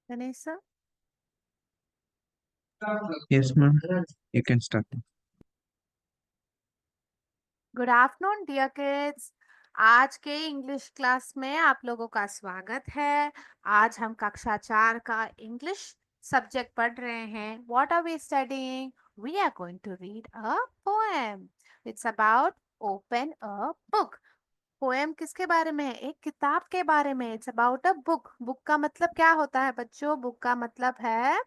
Vanessa? Yes, ma'am. You can start. Good afternoon dear kids. आज के English class में आप लोगों का स्वागत है। आज हम कक्षा 4 का इंग्लिश सब्जेक्ट पढ़ रहे हैं। What are we studying? We are going to read a poem. It's about open a book. Poem किसके बारे में है? एक किताब के बारे में। It's about a book. Book का मतलब क्या होता है बच्चों? बुक का मतलब है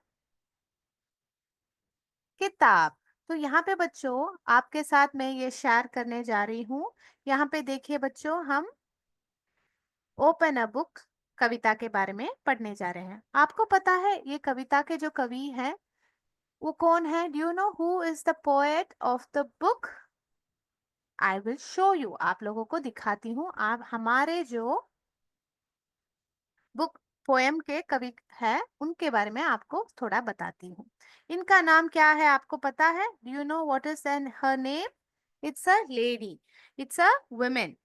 किताब। तो यहाँ पे बच्चों आपके साथ मैं ये शेयर करने जा रही हूँ। यहाँ पे देखिए बच्चों, हम ओपन अ बुक कविता के बारे में पढ़ने जा रहे हैं। आपको पता है ये कविता के जो कवि हैं वो कौन है? Do you know who is the poet of the book? I will show you. आप लोगों को दिखाती हूँ। आप हमारे जो बुक पोएम के कवि है उनके बारे में आपको थोड़ा बताती हूँ। इनका नाम क्या है आपको पता है? Do you know what is her name? It's a lady, it's a women.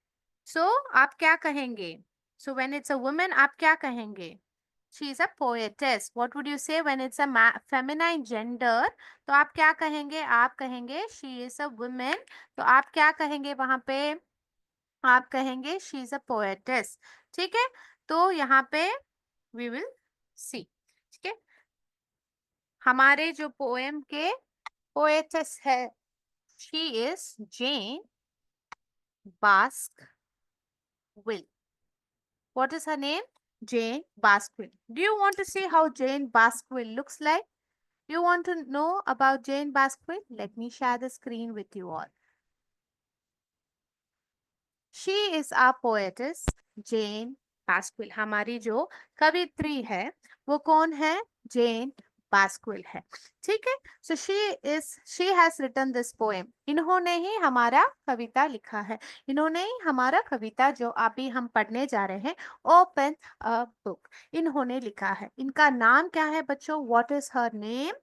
So आप क्या कहेंगे? So when it's a women आप क्या कहेंगे? She is a poetess. What would you say when it's a feminine gender? तो आप क्या कहेंगे? आप कहेंगे शी इज अ वुमेन। तो आप क्या कहेंगे वहां पे? आप कहेंगे शी इज अ पोएटेस। ठीक है, तो यहाँ पे वी विल सी। ठीक है, हमारे जो पोएम के पोएटेस है she is Jane Baskwill. What is her name? Jane Basquill. Do you want to see how Jane Basquill looks like? Do you want to know about Jane Basquill? Let me share the screen with you all. She is our poetess, Jane Basquill. हमारी जो कवित्री है वो कौन है? जेन बास्क्विल है। ठीक है, so she has written this poem. इन्होंने ही हमारा कविता लिखा है। इन्होंने ही हमारा कविता जो अभी हम पढ़ने जा रहे हैं, ओपन अ बुक, इन्होंने लिखा है। इनका नाम क्या है बच्चों? What is her name?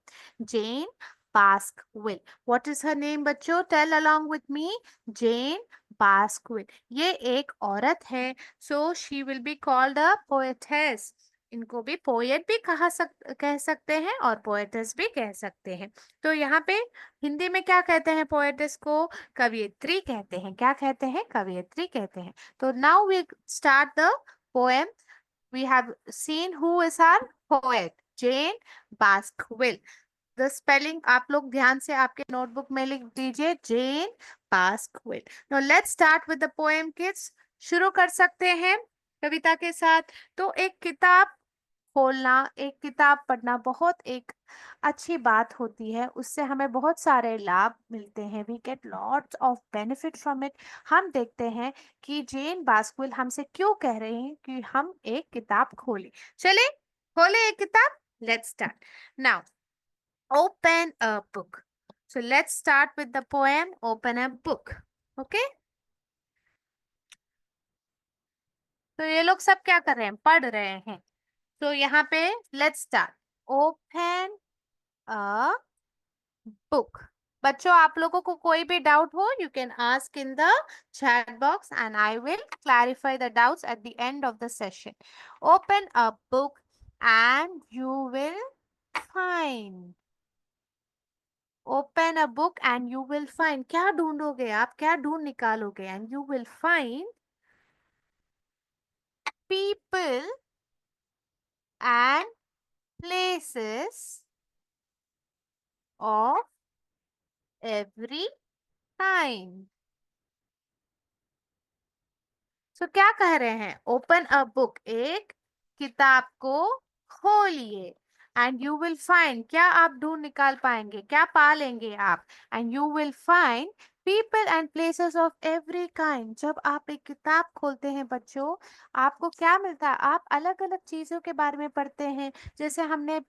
Jane Baskwill. What is her name बच्चों? Tell along with me. Jane Baskwill. ये एक औरत है। So she will be called a poetess. इनको भी पोएट भी कह सकते हैं और पोएटेस भी कह सकते हैं। तो यहाँ पे हिंदी में क्या कहते हैं पोएटेस को? कवियत्री कहते हैं। क्या कहते हैं? कवियत्री कहते हैं। तो now we start the poem. We have seen who is our poet, Jane Baskwill. The spelling आप लोग ध्यान से आपके नोटबुक में लिख दीजिए, Jane Baskwill. Now let's start with the poem kids. शुरू कर सकते हैं कविता के साथ। तो एक किताब खोलना, एक किताब पढ़ना बहुत एक अच्छी बात होती है। उससे हमें बहुत सारे लाभ मिलते हैं। We get lots of benefit from it. हम देखते हैं कि जेन बास्क्विल हमसे क्यों कह रहे हैं कि हम एक किताब खोलें। चले खोले एक किताब। Let's start now. Open a book. So let's start with the poem Open a Book. Okay? तो ये लोग सब क्या कर रहे हैं? पढ़ रहे हैं। तो यहाँ पे let's start. Open a book. बच्चों आप लोगों को कोई भी डाउट हो, you can ask in the chat box and I will clarify the doubts at the end of the session. Open a book and you will find. Open a book and you will find. क्या ढूंढोगे आप? क्या ढूंढ निकालोगे? And you will find people and places of every kind. So क्या कह रहे हैं? ओपन अ बुक, एक किताब को खोलिए। एंड यू विल फाइंड, क्या आप ढूंढ निकाल पाएंगे? क्या पा लेंगे आप? And you will find people and places of every kind. जब आप एक किताब खोलते हैं बच्चों, आपको क्या मिलता है? आप अलग अलग चीजों के बारे में पढ़ते हैं। जैसे हमने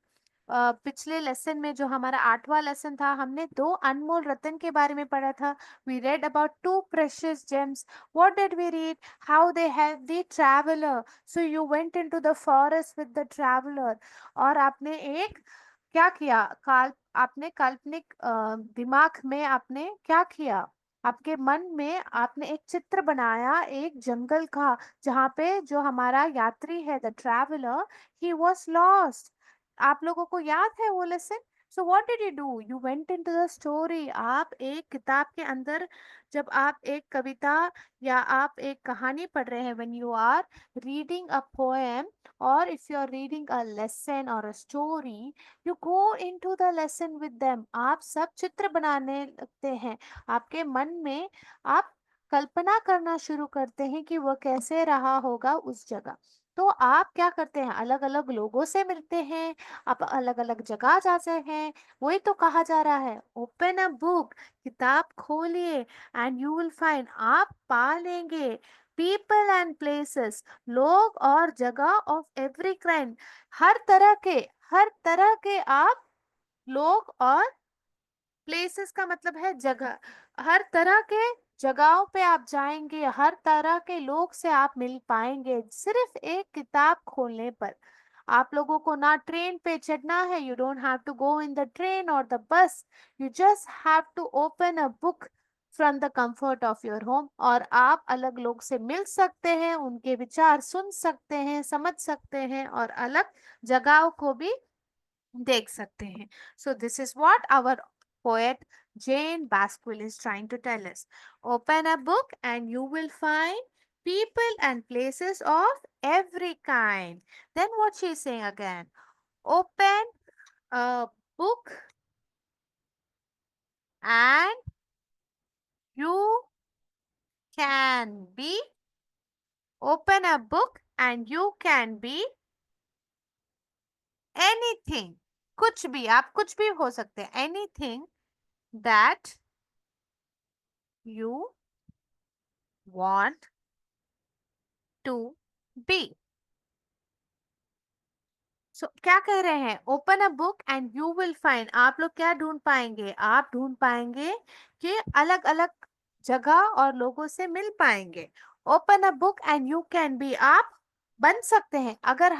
पिछले लेसन में जो हमारा 8वां लेसन था, हमने 2 अनमोल रत्न के बारे में पढ़ा था। We read about 2 precious gems. What did we read? How they help the traveller. So you went into the forest with the traveller. और आपने एक क्या किया? आपने काल्पनिक दिमाग में आपने क्या किया? आपके मन में आपने एक चित्र बनाया एक जंगल का, जहाँ पे जो हमारा यात्री है, the traveller, he was lost. आप लोगों को याद है वो lesson? So what did you do? You went into the story. आप एक किताब के अंदर, जब आप एक कविता या आप एक कहानी पढ़ रहे हैं, when you are reading a poem और if you are reading a lesson और a story, you go into the lesson with them. आप सब चित्र बनाने लगते हैं आपके मन में। आप कल्पना करना शुरू करते हैं कि वह कैसे रहा होगा उस जगह। तो आप क्या करते हैं, अलग अलग लोगों से मिलते हैं, आप अलग अलग जगह जाते हैं। वही तो कहा जा रहा है, ओपन अ बुक, किताब खोलिए, एंड यू विल फाइंड, आप पा लेंगे, पीपल एंड प्लेसेस, लोग और जगह ऑफ एवरी काइंड, हर तरह के, हर तरह के आप लोग और प्लेसेस का मतलब है जगह, हर तरह के जगहों पे आप जाएंगे, हर तरह के लोग से आप मिल पाएंगे सिर्फ एक किताब खोलने पर। आप लोगों को ना ट्रेन पे चढ़ना है, you don't have to go in the train और the bus, you just have to open a book from the comfort of your home, और आप अलग लोग से मिल सकते हैं, उनके विचार सुन सकते हैं, समझ सकते हैं, और अलग जगहों को भी देख सकते हैं। So this is what our poet Jane Basquill is trying to tell us. Open a book and you will find people and places of every kind. Then what she is saying again? Open a book and you can be, open a book and you can be anything. कुछ भी, आप कुछ भी हो सकते हैं, anything that you want to be. क्या कह रहे हैं, open a book and you will find, आप लोग क्या ढूंढ पाएंगे, आप ढूंढ पाएंगे कि अलग अलग जगह और लोगों से मिल पाएंगे। Open a book and you can be, आप बन सकते हैं। अगर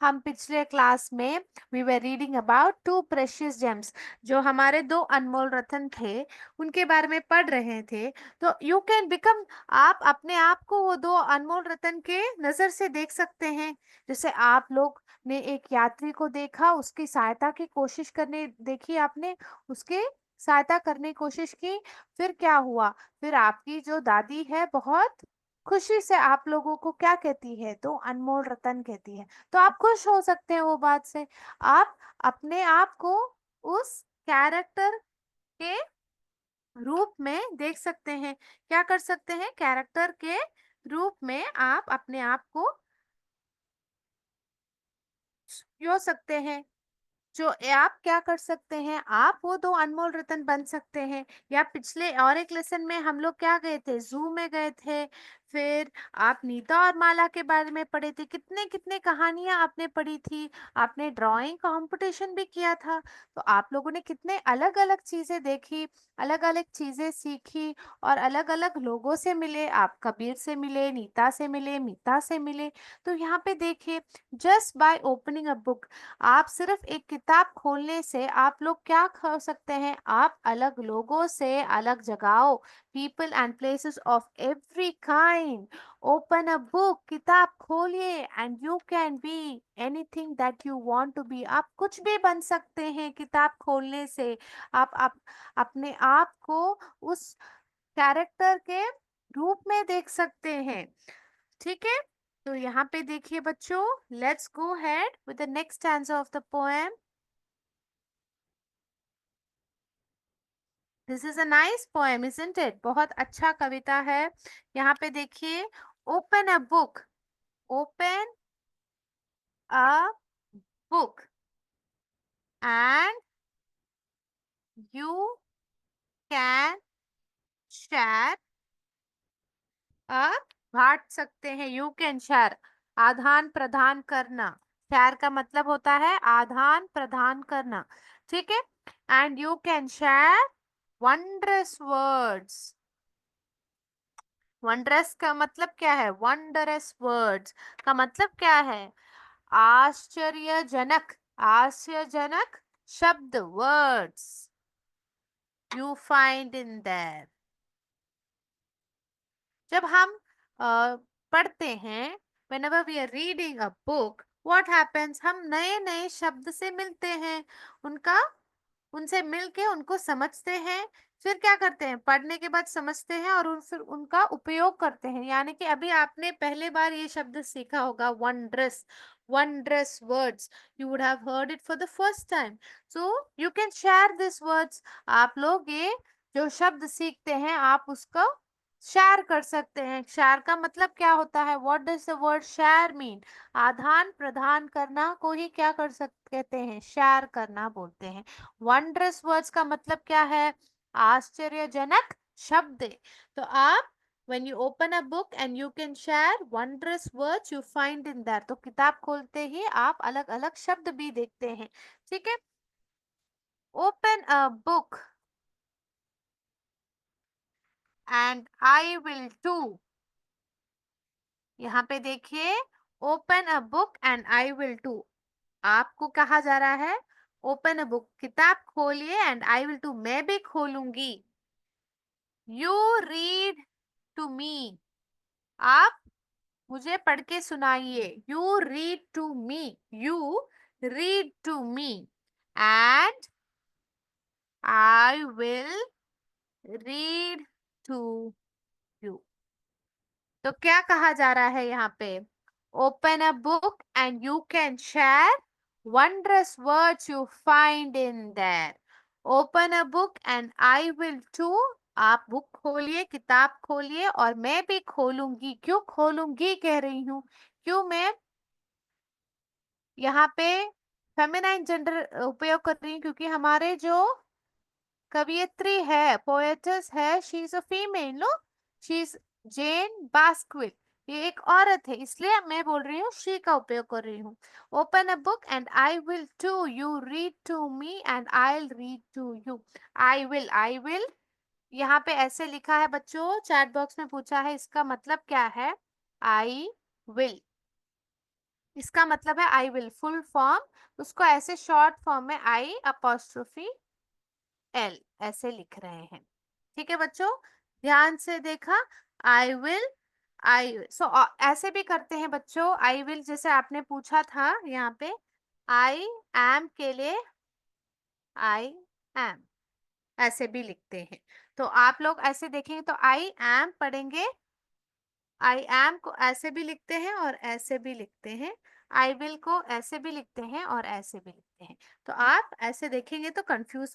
हम पिछले क्लास में we were reading about two precious gems, जो हमारे दो अनमोल रत्न थे, उनके बारे में पढ़ रहे थे, तो यू कैन बिकम, आप अपने आप को वो दो अनमोल रत्न के नजर से देख सकते हैं। जैसे आप लोग ने एक यात्री को देखा, उसकी सहायता की कोशिश करने देखी आपने, उसके सहायता करने की कोशिश की, फिर क्या हुआ, फिर आपकी जो दादी है बहुत खुशी से आप लोगों को क्या कहती है, तो अनमोल रतन कहती है। तो आप खुश हो सकते हैं वो बात से, आप अपने आप को उस कैरेक्टर के रूप में देख सकते हैं। क्या कर सकते हैं, कैरेक्टर के रूप में आप अपने आप को यो सकते हैं। जो आप क्या कर सकते हैं, आप वो दो अनमोल रतन बन सकते हैं। या पिछले और एक लेसन में हम लोग क्या गए थे, जू में गए थे, फिर आप नीता और माला के बारे में पढ़े थे, कितने कितने कहानियां आपने पढ़ी थी, आपने ड्राइंग कंपटीशन भी किया था। तो आप लोगों ने कितने अलग अलग चीजें देखी, अलग अलग चीजें सीखी, और अलग अलग लोगों से मिले, आप कबीर से मिले, नीता से मिले, मीता से मिले। तो यहाँ पे देखिए, just by opening a book, आप सिर्फ एक किताब खोलने से आप लोग क्या खो सकते हैं, आप अलग लोगों से, अलग जगहों, people and places of every kind. Open a book, किताब खोलिए, and you can be anything that you want to be, आप कुछ भी बन सकते हैं किताब खोलने से। आप अपने आप को उस कैरेक्टर के रूप में देख सकते हैं। ठीक है, तो यहाँ पे देखिए बच्चों, let's go head with the next stanza of the poem. This is a nice poem, isn't it? बहुत अच्छा कविता है। यहाँ पे देखिए, open a book, open a book and you can share, आप बांट सकते हैं, यू कैन शेयर, आदान प्रदान करना, शेयर का मतलब होता है आदान प्रदान करना। ठीक है, and you can share wondrous words. Wondrous का मतलब क्या है, वंडरस वर्ड्स का मतलब क्या है, आश्चर्यजनक, आश्चर्यजनक शब्द, words you find in their. जब हम पढ़ते हैं, whenever we are reading a book, what happens, हम नए नए शब्द से मिलते हैं, उनका उनसे मिलके उनको समझते हैं, फिर क्या करते हैं, पढ़ने के बाद समझते हैं और फिर उनका उपयोग करते हैं। यानी कि अभी आपने पहले बार ये शब्द सीखा होगा, wondrous, wondrous words, you would have heard it for the first time, so you can share this words. आप लोग ये जो शब्द सीखते हैं आप उसको शेयर कर सकते हैं। शेयर का मतलब क्या होता है, what does the word share mean? आदान प्रदान करना को ही क्या कर सकते कहते हैं, शेयर करना बोलते हैं। वंडरस वर्ड्स का मतलब क्या है, आश्चर्यजनक शब्द। तो आप when you open a book and you can share wondrous words you find in that, तो किताब खोलते ही आप अलग अलग शब्द भी देखते हैं। ठीक है, open a book and I will too। यहाँ पे देखिए, open a book and I will too, आपको कहा जा रहा है ओपन अ बुक, किताब खोलिए, एंड आई विल टू, मैं भी खोलूंगी। यू रीड टू मी, आप मुझे पढ़ के सुनाइए। You read to me, you read to me, and I will read to you. तो क्या कहा जा रहा है यहाँ पे, open a book and you can share wondrous words you find in there। Open a book and I will too, आप book खोलिए, किताब खोलिए, और मैं भी खोलूंगी। क्यों खोलूंगी कह रही हूँ, क्यों मैं यहाँ पे फेमिनाइन जेंडर उपयोग कर रही हूँ, क्योंकि हमारे जो कवियत्री है, पोएटस है, she is a female, no, she is Jane Baskwill, ये एक औरत है, इसलिए मैं बोल रही हूँ शी का उपयोग कर रही हूँ। Open a book and I will too, you read to me and I will read to you. I will यहाँ पे ऐसे लिखा है बच्चों, चैट बॉक्स में पूछा है इसका मतलब क्या है। आई विल, इसका मतलब है आई विल, फुल फॉर्म उसको ऐसे शॉर्ट फॉर्म में आई अपोस्ट्रोफी एल ऐसे लिख रहे हैं। ठीक है बच्चों, ध्यान से देखा, आई विल, आई, सो ऐसे भी करते हैं बच्चों, आई विल जैसे आपने पूछा था यहाँ पे, आई एम के लिए आई एम ऐसे भी लिखते हैं। तो आप लोग ऐसे देखेंगे तो आई एम पढ़ेंगे, आई एम को ऐसे भी लिखते हैं और ऐसे भी लिखते हैं, आई विल को ऐसे भी लिखते हैं और ऐसे भी लिखते हैं। तो आप ऐसे देखेंगे तो कंफ्यूज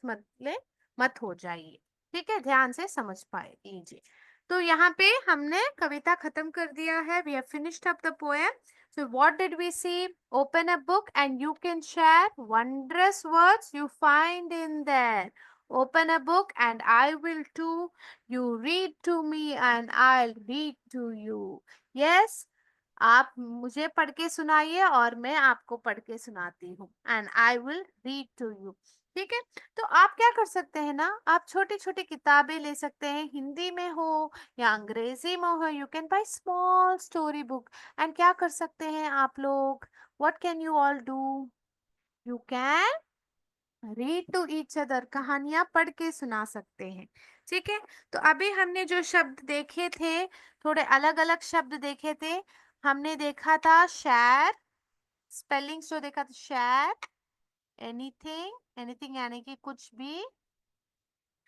मत हो जाइए। ठीक है, ध्यान से समझ पाए लीजिए। तो यहाँ पे हमने कविता खत्म कर दिया है, we have finished up the poem. So what did we see? Open a book and you can share wondrous words you find in there. Open a book and I will too. You read to me and I'll read to you. Yes, आप मुझे पढ़ के सुनाइए और मैं आपको पढ़ के सुनाती हूँ, and I will read to you. ठीक है, तो आप क्या कर सकते हैं ना, आप छोटी छोटी किताबें ले सकते हैं, हिंदी में हो या अंग्रेजी में हो, you can buy small story book. And क्या कर सकते हैं आप लोग, what can you all do, you can read to each other, कहानियां पढ़ के सुना सकते हैं। ठीक है, तो अभी हमने जो शब्द देखे थे, थोड़े अलग अलग शब्द देखे थे। हमने देखा था शेयर, स्पेलिंग्स जो देखा था, शेयर, एनीथिंग, एनीथिंग यानी कि कुछ भी।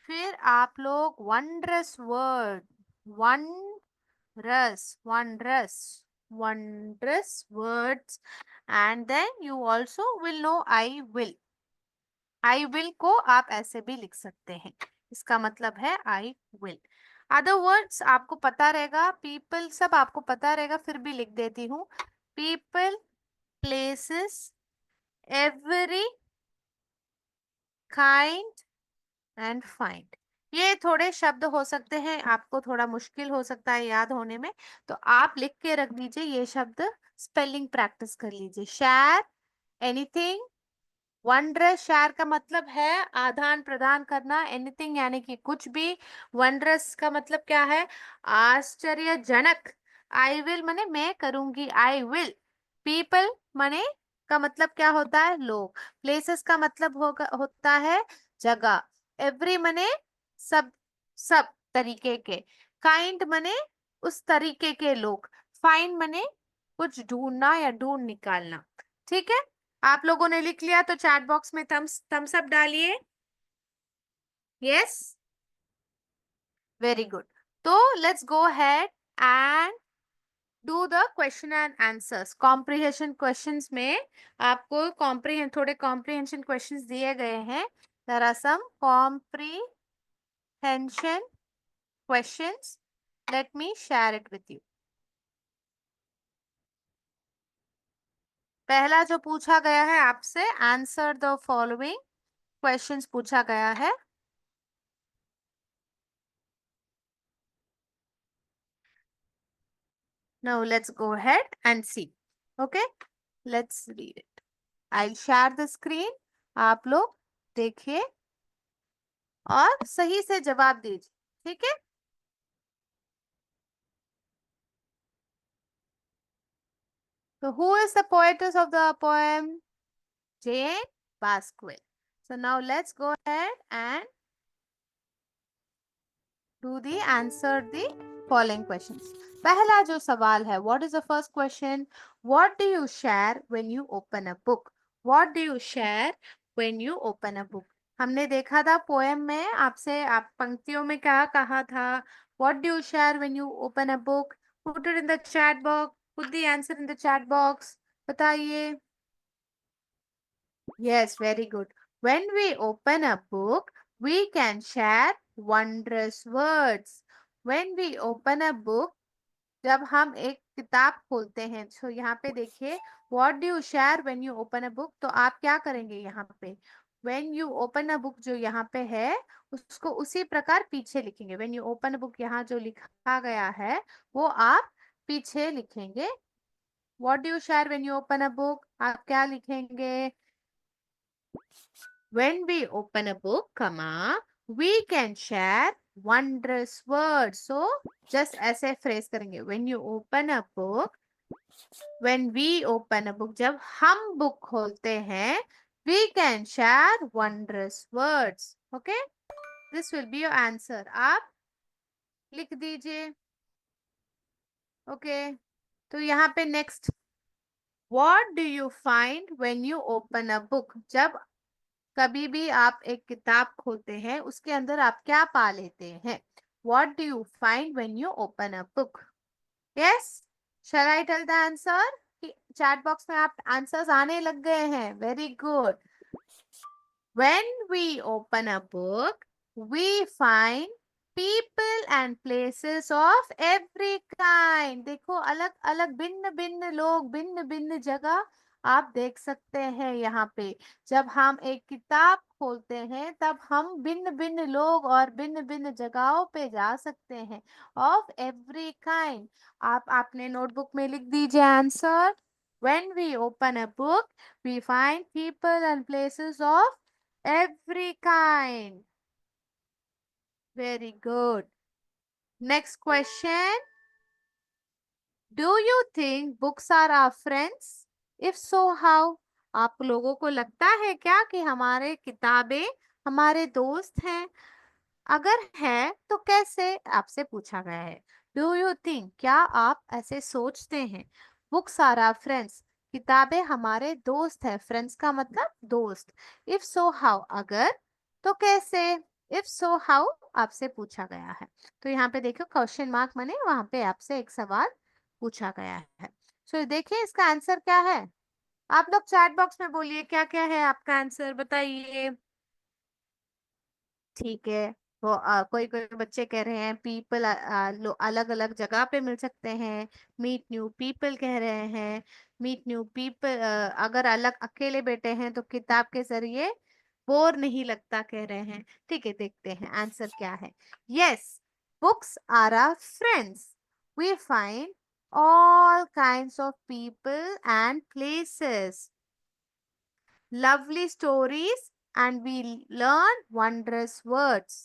फिर आप लोग वंड्रस word, वनरस, वनरस, wondrous words, and then you also will know I will को आप ऐसे भी लिख सकते हैं, इसका मतलब है I will। अदर वर्ड्स आपको पता रहेगा, पीपल सब आपको पता रहेगा, फिर भी लिख देती हूँ, people, places, every, kind and find. ये थोड़े शब्द हो सकते हैं, आपको थोड़ा मुश्किल हो सकता है याद होने में, तो आप लिख के रख दीजिए ये शब्द, स्पेलिंग प्रैक्टिस कर लीजिए। शेयर, एनीथिंग, वनड्रेस, शेयर का मतलब है आदान प्रदान करना, एनीथिंग यानी कि कुछ भी, वनड्रेस का मतलब क्या है, आश्चर्यजनक। आई विल माने मैं करूंगी, आई विल। पीपल माने का मतलब क्या होता है, लोग। प्लेसेस का मतलब होता है जगह। एवरी माने सब, सब तरीके के। काइंड माने उस तरीके के लोग। फाइंड माने कुछ ढूंढना या ढूंढ निकालना। ठीक है, आप लोगों ने लिख लिया तो चैट बॉक्स में थम्स अप डालिए। Yes, very good. तो let's go ahead and do the question and answers. Comprehension questions में आपको थोड़े कॉम्प्रिहेंशन क्वेश्चंस दिए गए हैं। There are some comprehension questions, let me share it with you. पहला जो पूछा गया है आपसे, आंसर द फॉलोइंग क्वेश्चंस पूछा गया है। Now let's go ahead and see. Okay, let's read it. I'll share the screen. आप लोग देखिए और सही से जवाब दीजिए, ठीक है? So who is the poetess of the poem? Jane Basquiat. So now let's go ahead and do the answer the following questions. पहला जो सवाल है, what is the first question? What do you share when you open a book? What do you share when you open a book? हमने देखा था poem में आपसे, आप पंक्तियों में क्या कहा था? What do you share when you open a book? Put it in the chat box. Put the answer in the chat box. बताइए. Yes, very good. When we open a book, we can share wondrous words. When we open a book, जब हम एक किताब खोलते हैं, तो यहाँ पे देखिए, what do you share when you open a book? तो आप क्या करेंगे यहाँ पे? When you open a book जो यहाँ पे है, उसको उसी प्रकार पीछे लिखेंगे। When you open a book यहाँ जो लिखा गया है, वो आप पीछे लिखेंगे। What do you share when you open a book? आप क्या लिखेंगे? When we open a book, comma, we can share wondrous words. So, just ऐसे phrase करेंगे. When you open a book, when we open a book, जब हम book खोलते हैं, we can share wondrous words. Okay? This will be your answer. आप लिख दीजिए. Okay? तो यहाँ पे next. What do you find when you open a book? जब कभी भी आप एक किताब खोलते हैं, उसके अंदर आप क्या पा लेते हैं? What do you find when you open a book? Yes? Shall I tell the answer? Chat box में आप आंसर्स आने लग गए हैं. Very good. When we open a book, we find people and places of every kind. देखो, अलग अलग भिन्न भिन्न लोग, भिन्न भिन्न जगह आप देख सकते हैं यहाँ पे। जब हम एक किताब खोलते हैं, तब हम भिन्न भिन्न लोग और भिन्न भिन्न जगहों पे जा सकते हैं। Of every kind. आप अपने नोटबुक में लिख दीजिए answer. When we open a book, we find people and places of every kind. Very good. Next question. Do you think books are our friends? If so, how? आप लोगों को लगता है क्या कि हमारे किताबें हमारे दोस्त हैं? अगर है तो कैसे, आपसे पूछा गया है. डू यू थिंक, क्या आप ऐसे सोचते हैं? बुक्स आर आवर फ्रेंड्स, किताबें हमारे दोस्त है. फ्रेंड्स का मतलब दोस्त. इफ सो हाउ, अगर तो कैसे. इफ सो हाउ आपसे पूछा गया है. तो यहाँ पे देखो क्वेश्चन मार्क माने वहां पे आपसे एक सवाल पूछा गया है. सो देखिए इसका आंसर क्या है. आप लोग चैट बॉक्स में बोलिए क्या क्या है आपका आंसर, बताइए. ठीक है. वो कोई कोई बच्चे कह रहे हैं पीपल अलग अलग जगह पे मिल सकते हैं. मीट न्यू पीपल कह रहे हैं. मीट न्यू पीपल, अगर अलग अकेले बैठे हैं तो किताब के जरिए बोर नहीं लगता कह रहे हैं. ठीक है, देखते हैं आंसर क्या है. Yes, books are our friends. We find all kinds of people and places, lovely stories, and we learn wondrous words.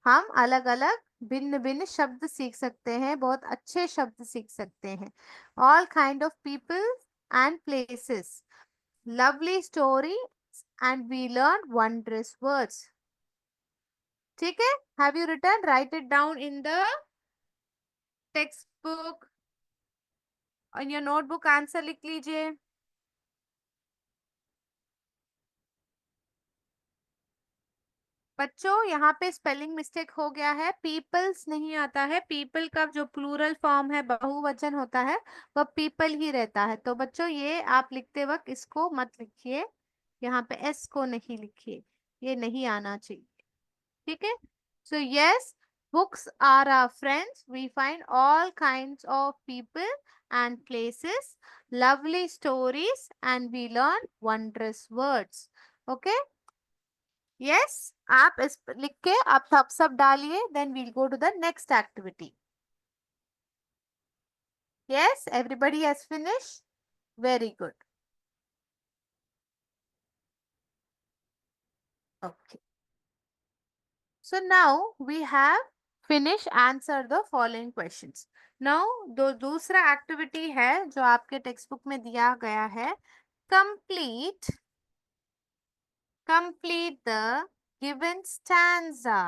हम अलग अलग भिन्न भिन्न शब्द सीख सकते हैं, बहुत अच्छे शब्द सीख सकते हैं. All kind of people and places, lovely stories, and we learn wondrous words. ठीक है. Have you written? Write it down in the textbook. On your notebook answer लिख लीजिए. बच्चों यहाँ पे स्पेलिंग मिस्टेक हो गया है, पीपल्स नहीं आता है। पीपल का जो प्लूरल फॉर्म है, बहुवचन होता है, वह पीपल ही रहता है। तो बच्चों ये आप लिखते वक्त इसको मत लिखिए, यहाँ पे एस को नहीं लिखिए, ये नहीं आना चाहिए। ठीक है। So yes, books are our friends, we find all kinds of people and places, lovely stories and we learn wondrous words. Okay, yes, आप इस लिख के आप थम्स अप डालिए, then we'll go to the next activity. Yes, everybody has finish, very good. Okay, so now we have finish answer the following questions. Now दूसरा activity है जो आपके टेक्स्ट बुक में दिया गया है, complete complete the given stanza.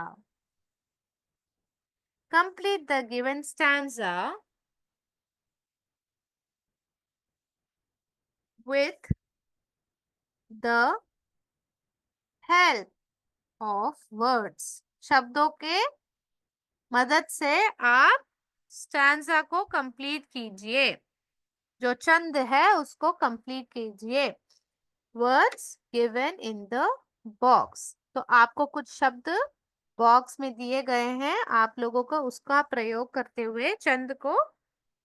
Complete the given stanza with the help of words। शब्दों के मदद से आप स्टैंजा को कंप्लीट कीजिए, जो चंद है उसको कंप्लीट कीजिए। Words given in the box, तो आपको कुछ शब्द बॉक्स में दिए गए हैं, आप लोगों को उसका प्रयोग करते हुए चंद को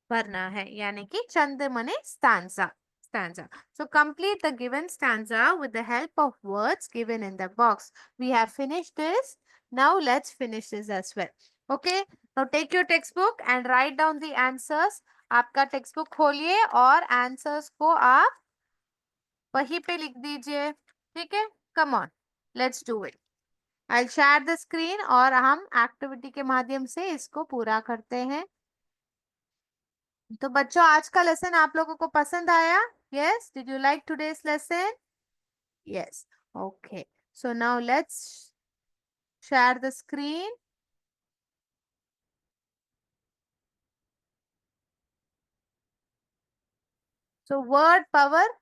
भरना है, यानी कि चंद मने stanza। stanza, so complete the given stanza with the help of words given in the box। We have finished this, now let's finish this as well। okay, now take your textbook and write down the answers। आपका text book खोलिए और answers को आप वहीं पे लिख दीजिए। ठीक है, come on, let's do it. I share the screen और हम एक्टिविटी के माध्यम से इसको पूरा करते हैं। तो बच्चों, आज का लेसन आप लोगों को पसंद आया? Yes, did you like today's lesson? Yes, okay, so now let's share the screen. So word power,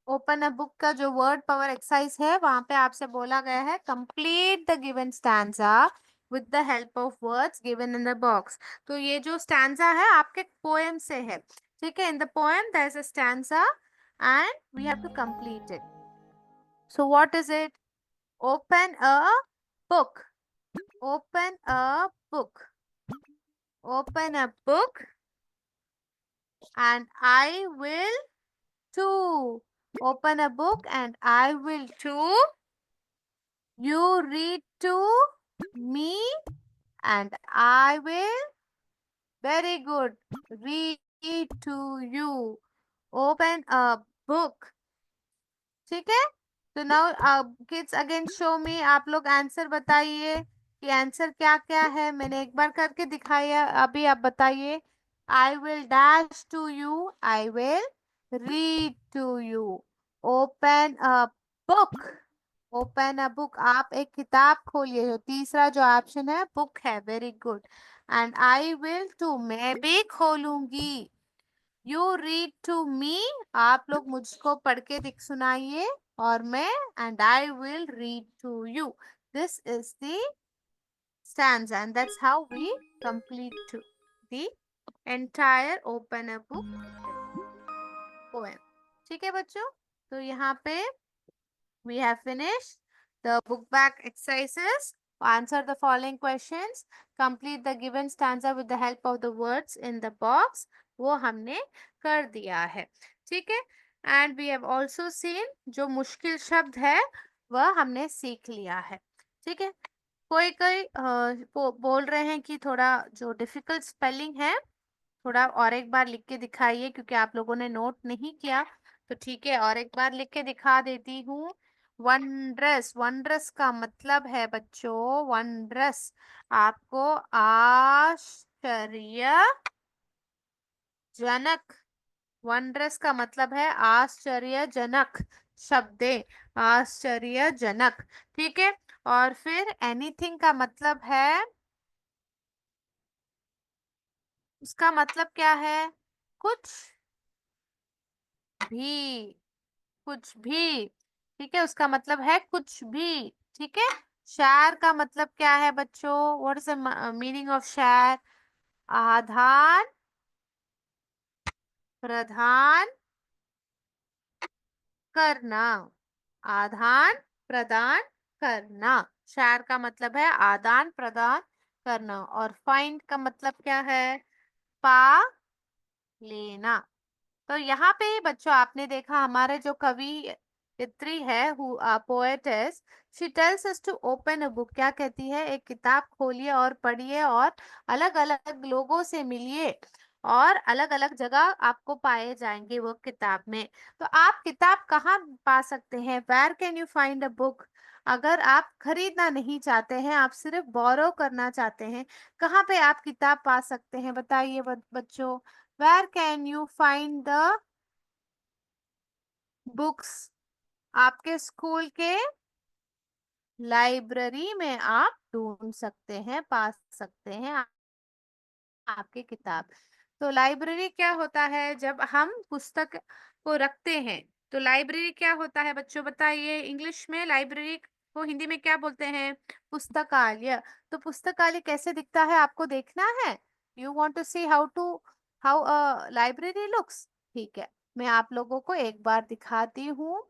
open a book का जो वर्ड पावर एक्सरसाइज है, वहां पे आपसे बोला गया है complete the given stanza with the help of words given in the box. तो ये जो स्टैंजा है आपके पोएम से है। ठीक है, in the poem there is a stanza and we have to complete it। so what is it? Open a book, open a book, open a book, and I will too, open a book and I will too, you read to me and I will, very good, read to you, open a book। ठीक है, तो now kids again show मी, आप लोग answer बताइए कि answer क्या क्या है। मैंने एक बार करके दिखाया, अभी आप बताइए। I will dash to you, I will read to you, open a book, open a book, आप एक किताब खोलिए। जो तीसरा जो ऑप्शन है बुक है, very good. And I will too, मैं भी खोलूंगी। यू रीड टू मी, आप लोग मुझको पढ़ के दिख सुनाइए, और मैं, and I will read to you. This is the stanza and that's how we complete to the entire open a book poem। ठीक है बच्चों, तो यहाँ पे we have finished the book back exercises। Answer the following questions, complete the given stanza with the help of the words in the box, वो हमने कर दिया है। ठीक है, and we have also seen जो मुश्किल शब्द है वह हमने सीख लिया है। ठीक है, कोई कोई बोल रहे हैं कि थोड़ा जो डिफिकल्ट स्पेलिंग है थोड़ा और एक बार लिख के दिखाइए, क्योंकि आप लोगों ने नोट नहीं किया। तो ठीक है, और एक बार लिख के दिखा देती हूँ। वनड्रेस, वनड्रेस का मतलब है बच्चों, वनड्रेस आपको आश्चर्यजनक, वनड्रेस का मतलब है आश्चर्यजनक, शब्दे आश्चर्यजनक। ठीक है, और फिर एनीथिंग का मतलब है, उसका मतलब क्या है? कुछ भी, कुछ भी। ठीक है, उसका मतलब है कुछ भी। ठीक है, शेयर का मतलब क्या है बच्चों? What is the meaning of share? आदान प्रदान करना। आदान प्रदान करना। शेयर का मतलब है आदान प्रदान करना। और फाइंड का मतलब क्या है? पा लेना। तो यहाँ पे बच्चों आपने देखा हमारे जो कवियत्री है poetess, she tells us to open a book. क्या कहती है? एक किताब खोलिए और पढ़िए और अलग अलग लोगों से मिलिए और अलग अलग जगह आपको पाए जाएंगे वो किताब में। तो आप किताब कहाँ पा सकते हैं? Where can you find a book? अगर आप खरीदना नहीं चाहते हैं, आप सिर्फ बोरो करना चाहते हैं, कहाँ पे आप किताब पा सकते हैं? बताइए बच्चों। Where can you find the books? आपके स्कूल के लाइब्रेरी में आप ढूंढ सकते हैं, पा सकते हैं आपकी किताब। तो लाइब्रेरी क्या होता है? जब हम पुस्तक को रखते हैं तो लाइब्रेरी क्या होता है बच्चों? बताइए। इंग्लिश में लाइब्रेरी को हिंदी में क्या बोलते हैं? पुस्तकालय। तो पुस्तकालय कैसे दिखता है आपको देखना है? You want to see how a library looks? ठीक है, मैं आप लोगों को एक बार दिखाती हूँ।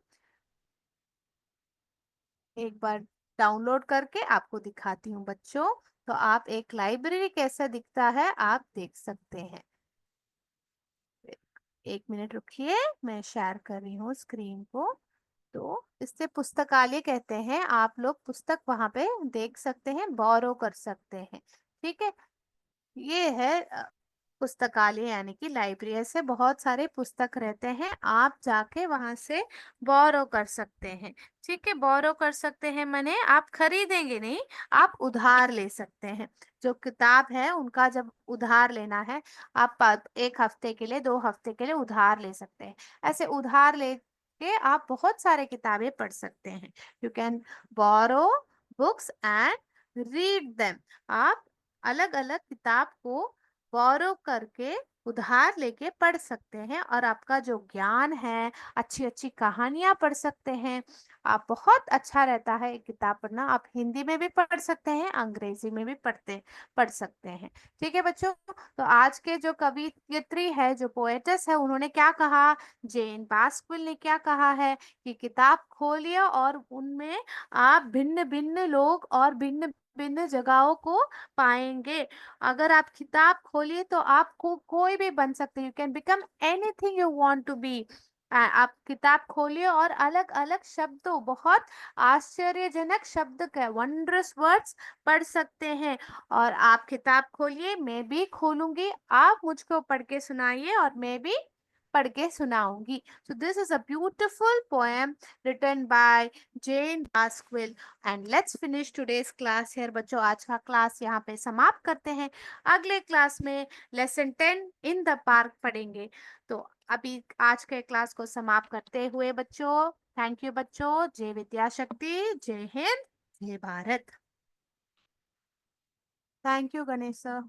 एक बार डाउनलोड करके आपको दिखाती हूँ बच्चों। तो आप एक लाइब्रेरी कैसा दिखता है आप देख सकते हैं। एक मिनट रुकिए, मैं शेयर कर रही हूँ स्क्रीन को। तो इससे पुस्तकालय कहते हैं। आप लोग पुस्तक वहां पे देख सकते हैं, बोरो कर सकते हैं। ठीक है, ये है पुस्तकालय यानी कि लाइब्रेरी। ऐसे बहुत सारे पुस्तक रहते हैं, आप जाके वहां से बोरो कर सकते हैं। ठीक है, बोरो कर सकते हैं माने आप खरीदेंगे नहीं, आप उधार ले सकते हैं। जो किताब है उनका जब उधार लेना है, आप एक हफ्ते के लिए, 2 हफ्ते के लिए उधार ले सकते हैं। ऐसे उधार लेके आप बहुत सारे किताबें पढ़ सकते हैं। You can borrow books and read them. आप अलग अलग किताब को बोरो करके, उधार लेके पढ़ सकते हैं और आपका जो ज्ञान है, अच्छी अच्छी कहानियां पढ़ सकते हैं। आप बहुत अच्छा रहता है एक किताब पढ़ना। आप हिंदी में भी पढ़ सकते हैं, अंग्रेजी में भी पढ़ सकते हैं। ठीक है बच्चों। तो आज के जो कवियत्री है, जो पोएटस है, उन्होंने क्या कहा? जेन बास्क्विल ने क्या कहा है कि किताब खोलिए और उनमें आप भिन्न भिन्न लोग और भिन्न भिन्न जगहों को पाएंगे। अगर आप किताब खोलिए तो आपको कोई भी बन सकते हैं। You can become anything you want to be. आप किताब खोलिए और अलग अलग शब्दों, बहुत आश्चर्यजनक शब्द के वंडरस वर्ड्स पढ़ सकते हैं। और आप किताब खोलिए, मैं भी खोलूंगी, आप मुझको पढ़ के सुनाइए और मैं भी पढ़ के सुनाऊंगी। So this is a beautiful poem written by Jane Baskwill. And let's finish today's class here. बच्चों आज का क्लास यहाँ पे समाप्त करते हैं। अगले क्लास में लेसन 10 इन द पार्क पढ़ेंगे। तो अभी आज के क्लास को समाप्त करते हुए बच्चों, थैंक यू बच्चों। जय विद्या शक्ति, जय हिंद, जय Bharat. Thank you Ganesh sir.